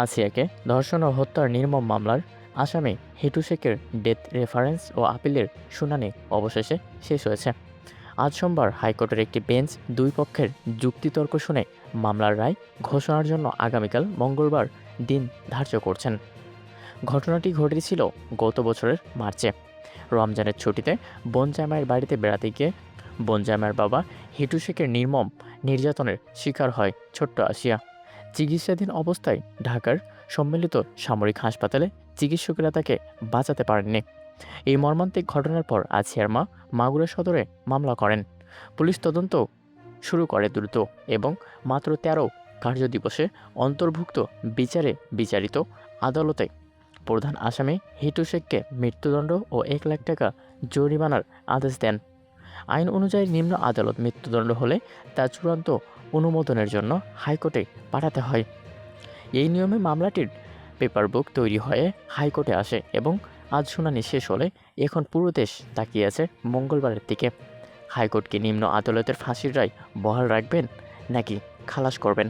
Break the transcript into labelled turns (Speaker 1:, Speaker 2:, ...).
Speaker 1: আসিয়াকে ধর্ষণ ও হত্যার নির্মম মামলার আসামি হিটু শেখের ডেথ রেফারেন্স ও আপিলের শুনানি অবশেষে শেষ হয়েছে। আজ সোমবার হাইকোর্টের একটি বেঞ্চ দুই পক্ষের যুক্তিতর্ক শুনে মামলার রায় ঘোষণার জন্য আগামীকাল মঙ্গলবার দিন ধার্য করছেন। ঘটনাটি ঘটেছিল গত বছরের মার্চে। রমজানের ছুটিতে বোন জামাইয়ের বাড়িতে বেড়াতে গিয়ে বোন জামাইয়ের বাবা হিটু শেখের নির্মম নির্যাতনের শিকার হয় ছোট্ট আসিয়া। চিকিৎসাধীন অবস্থায় ঢাকার সম্মিলিত সামরিক হাসপাতালে চিকিৎসকেরা তাকে বাঁচাতে পারেননি। এই মর্মান্তিক ঘটনার পর আসিয়ার মা মাগুরা সদরে মামলা করেন। পুলিশ তদন্ত শুরু করে দ্রুত এবং মাত্র ১৩ কার্যদিবসে অন্তর্ভুক্ত বিচারে বিচারিত আদালতে প্রধান আসামি হিটু শেখকে মৃত্যুদণ্ড ও ১ লাখ টাকা জরিমানার আদেশ দেন। আইন অনুযায়ী নিম্ন আদালত মৃত্যুদণ্ড হলে তা চূড়ান্ত অনুমোদনের জন্য হাইকোর্টে পাঠাতে হয়। এই নিয়মে মামলাটির পেপারবুক তৈরি হয়ে হাইকোর্টে আসে এবং আজ শুনানি শেষ হলে এখন পুরো দেশ তাকিয়ে আছে মঙ্গলবারের দিকে। হাইকোর্ট কি নিম্ন আদালতের ফাঁসির রায় বহাল রাখবেন নাকি খালাস করবেন?